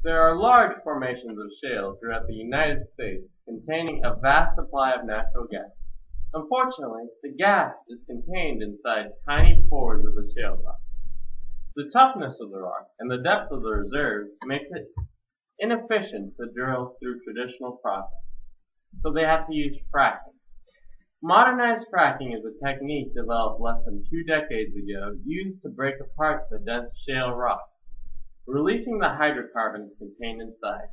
There are large formations of shale throughout the United States containing a vast supply of natural gas. Unfortunately, the gas is contained inside tiny pores of the shale rock. The toughness of the rock and the depth of the reserves makes it inefficient to drill through traditional processes, so they have to use fracking. Modernized fracking is a technique developed less than 2 decades ago used to break apart the dense shale rock, releasing the hydrocarbons contained inside.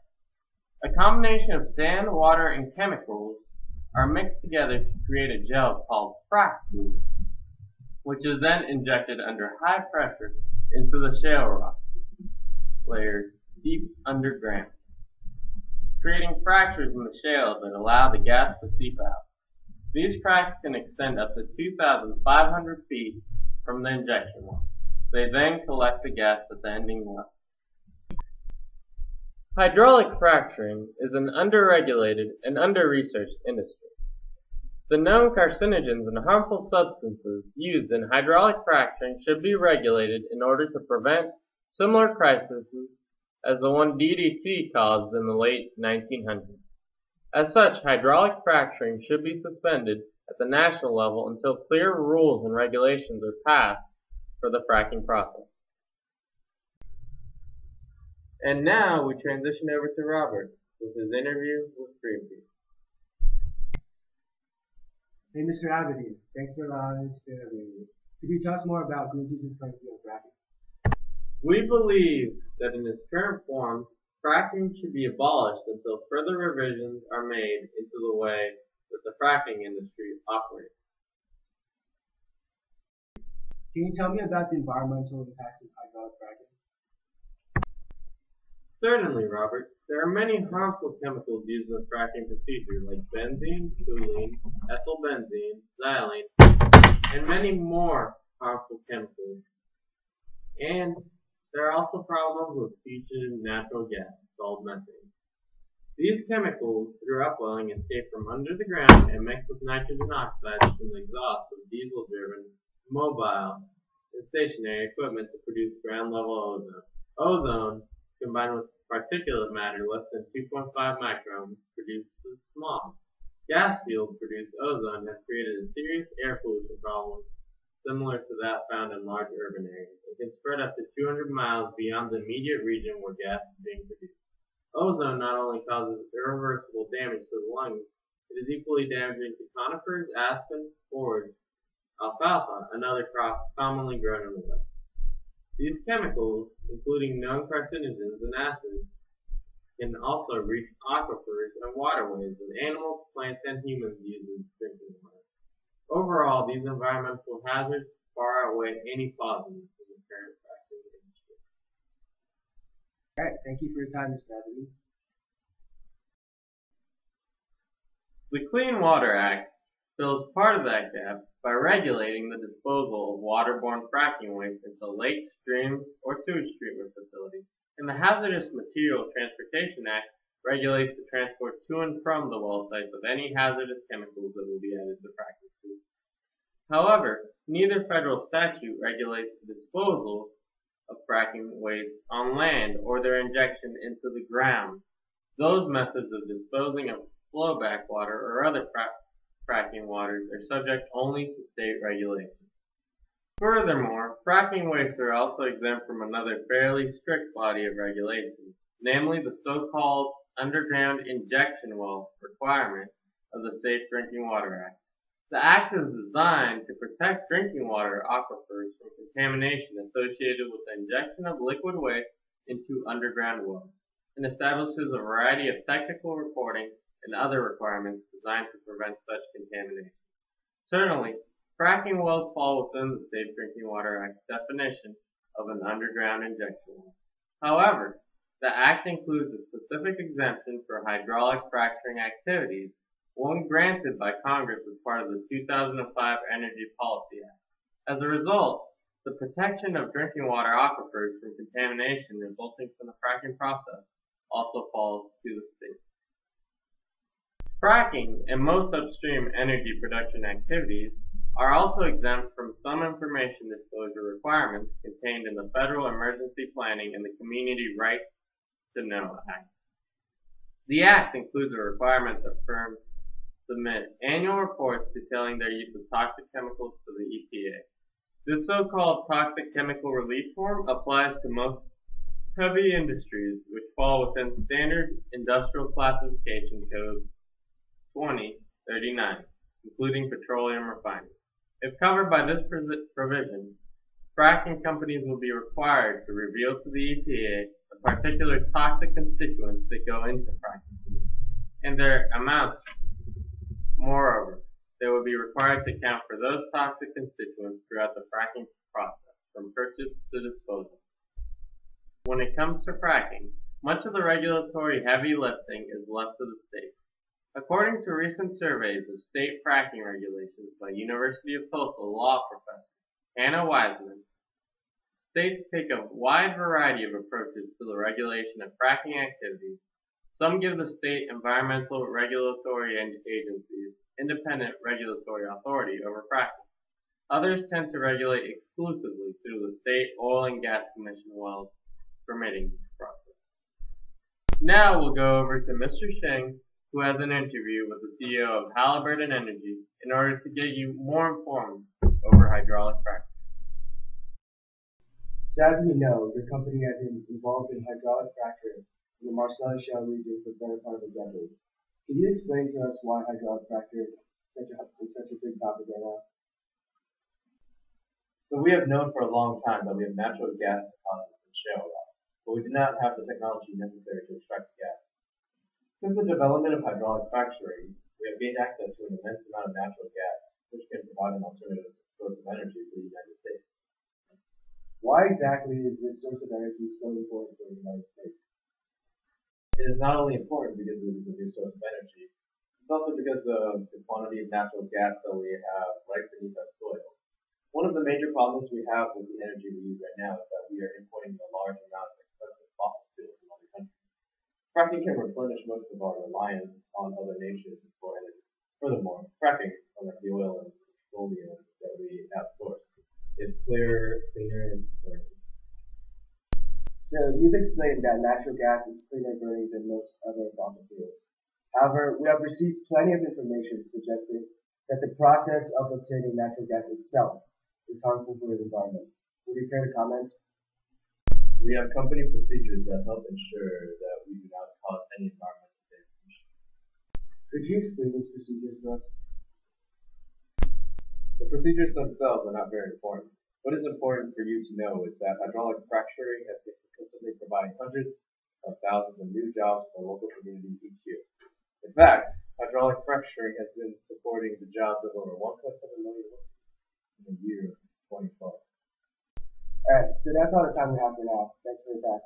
A combination of sand, water, and chemicals are mixed together to create a gel called frac fluid, which is then injected under high pressure into the shale rock layers deep underground, creating fractures in the shale that allow the gas to seep out. These cracks can extend up to 2,500 feet from the injection well. They then collect the gas at the ending well. Hydraulic fracturing is an under-regulated and under-researched industry. The known carcinogens and harmful substances used in hydraulic fracturing should be regulated in order to prevent similar crises as the one DDT caused in the late 1900s. As such, hydraulic fracturing should be suspended at the national level until clear rules and regulations are passed for the fracking process. And now we transition over to Robert with his interview with Greenpeace. Hey, Mr. Aberdeen, thanks for allowing us to interview you. Could you tell us more about Greenpeace's current view of fracking? We believe that in its current form, fracking should be abolished until further revisions are made into the way that the fracking industry operates. Can you tell me about the environmental impacts of hydraulic fracking? Certainly, Robert. There are many harmful chemicals used in the fracking procedure like benzene, toluene, ethylbenzene, xylene, and many more harmful chemicals. And there are also problems with fugitive natural gas called methane. These chemicals, through upwelling, escape from under the ground and mix with nitrogen oxides from the exhaust of diesel-driven, mobile, and stationary equipment to produce ground-level ozone. Ozone, combined with particulate matter less than 2.5 microns, produces smog. Gas-fueled produced ozone has created a serious air pollution problem similar to that found in large urban areas. It can spread up to 200 miles beyond the immediate region where gas is being produced. Ozone not only causes irreversible damage to the lungs, it is equally damaging to conifers, aspen, forage, alfalfa, and other crops commonly grown in the West. These chemicals, including known carcinogens and acids, can also reach aquifers and waterways that animals, plants, and humans use as drinking water. Overall, these environmental hazards far outweigh any positives in the current fracking industry. Alright, thank you for your time, Mr. Aberdeen. The Clean Water Act fills part of that gap by regulating the disposal of waterborne fracking waste into lakes, streams, or sewage treatment facilities. And the Hazardous Material Transportation Act regulates the transport to and from the well sites of any hazardous chemicals that will be added to fracking fluids. However, neither federal statute regulates the disposal of fracking waste on land or their injection into the ground. Those methods of disposing of flowback water or other fracking waters are subject only to state regulations. Furthermore, fracking wastes are also exempt from another fairly strict body of regulations, namely the so-called underground injection well requirement of the Safe Drinking Water Act. The act is designed to protect drinking water aquifers from contamination associated with the injection of liquid waste into underground wells, and establishes a variety of technical reporting and other requirements designed to prevent such contamination. Certainly, fracking wells fall within the Safe Drinking Water Act's definition of an underground injection well. However, the Act includes a specific exemption for hydraulic fracturing activities, one granted by Congress as part of the 2005 Energy Policy Act. As a result, the protection of drinking water aquifers from contamination resulting from the fracking process also falls to the state. Fracking and most upstream energy production activities are also exempt from some information disclosure requirements contained in the Federal Emergency Planning and the Community Rights to Know Act. The Act includes a requirement that firms submit annual reports detailing their use of toxic chemicals to the EPA. This so-called toxic chemical release form applies to most heavy industries which fall within Standard Industrial Classification Code 2039, including petroleum refining. If covered by this provision, fracking companies will be required to reveal to the EPA the particular toxic constituents that go into fracking and their amounts. Moreover, they will be required to account for those toxic constituents throughout the fracking process, from purchase to disposal. When it comes to fracking, much of the regulatory heavy lifting is left to the states. According to recent surveys of state fracking regulations by University of Tulsa law professor Hannah Wiseman, states take a wide variety of approaches to the regulation of fracking activities. Some give the state environmental regulatory agencies independent regulatory authority over fracking. Others tend to regulate exclusively through the state oil and gas commission wells permitting process. Now we'll go over to Mr. Xing, who has an interview with the CEO of Halliburton Energy in order to get you more informed over hydraulic fracking. So as we know, your company has been involved in hydraulic fracturing in the Marcellus Shale region for the better part of a decade. Can you explain to us why hydraulic fracturing is such a big topic right now? So we have known for a long time that we have natural gas deposits in shale rock, but we do not have the technology necessary to extract the gas. Since the development of hydraulic fracturing, we have gained access to an immense amount of natural gas, which can provide an alternative source of energy for the United States. Why exactly is this source of energy so important for the United States? It is not only important because it is a new source of energy, it's also because of the quantity of natural gas that we have right beneath our soil. One of the major problems we have with the energy we use right now is that we are importing a large amount of expensive fossil fuels from other countries. Fracking can replenish most of our reliance on other nations for energy. Furthermore, fracking, unlike the oil and petroleum that we outsource, is clearer, cleaner, and cleaner. So you've explained that natural gas is cleaner burning than most other fossil fuels. However, we have received plenty of information suggesting that the process of obtaining natural gas itself is harmful for the environment. Would you care to comment? We have company procedures that help ensure that we do not cause any environmental damage. Could you explain these procedures for us? The procedures themselves are not very important. What is important for you to know is that hydraulic fracturing has been consistently providing hundreds of thousands of new jobs for local communities each year. In fact, hydraulic fracturing has been supporting the jobs of over 1.7 million workers in the year 2012. Alright, so that's all the time we have for now. Thanks for your time.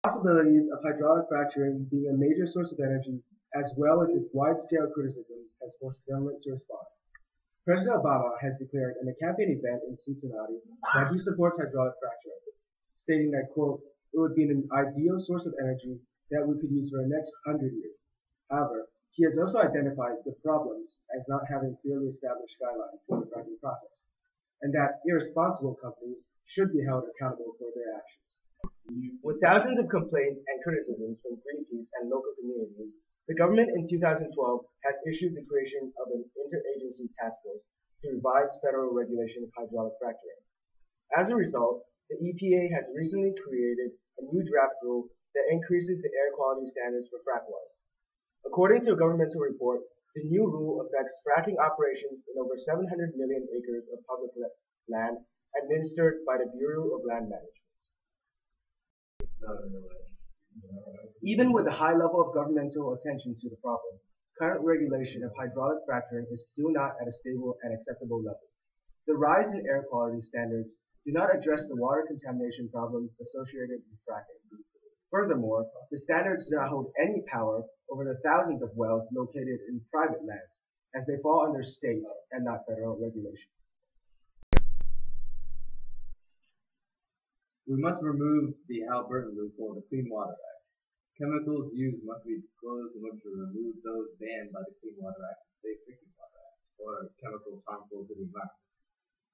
Possibilities of hydraulic fracturing being a major source of energy, as well as its wide-scale criticisms, has forced government to respond. President Obama has declared in a campaign event in Cincinnati that he supports hydraulic fracturing, stating that, quote, it would be an ideal source of energy that we could use for the next 100 years. However, he has also identified the problems as not having clearly established guidelines for the fracking process, and that irresponsible companies should be held accountable for their actions. With thousands of complaints and criticisms from Greenpeace and local communities, the government in 2012 has issued the creation of an interagency task force to revise federal regulation of hydraulic fracturing. As a result, the EPA has recently created a new draft rule that increases the air quality standards for frac wells. According to a governmental report, the new rule affects fracking operations in over 700 million acres of public land administered by the Bureau of Land Management. Even with a high level of governmental attention to the problem, current regulation of hydraulic fracturing is still not at a stable and acceptable level. The rise in air quality standards do not address the water contamination problems associated with fracking. Furthermore, the standards do not hold any power over the thousands of wells located in private lands, as they fall under state and not federal regulation. We must remove the Halliburton loophole of the Clean Water Act. Chemicals used must be disclosed in order to remove those banned by the Clean Water Act and Safe Drinking Water Act. harmful to the environment.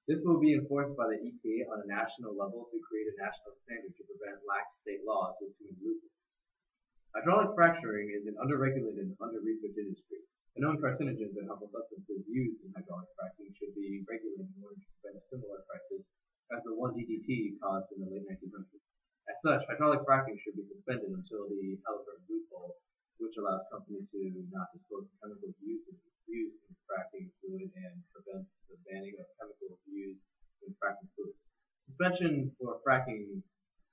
This will be enforced by the EPA on a national level to create a national standard to prevent lax state laws with too many loopholes. Hydraulic fracturing is an underregulated and under-researched industry. The known carcinogens and harmful substances used in hydraulic fracking should be regulated in order to prevent a similar crisis as the one DDT caused in the late 1900s. As such, hydraulic fracking should be suspended until the Halliburton loophole, which allows companies to not disclose the chemicals used in fracking fluid and prevents the banning of chemicals used in fracking fluid. Suspension of fracking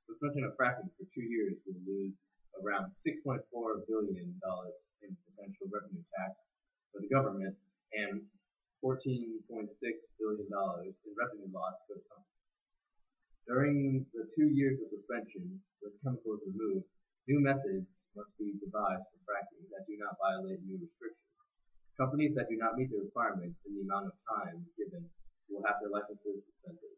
for 2 years will lose around $6.4 billion in potential revenue tax for the government and $14.6 billion in revenue loss for the companies. During the 2 years of suspension, with chemicals removed, new methods must be devised for fracking that do not violate new restrictions. Companies that do not meet the requirements in the amount of time given will have their licenses suspended.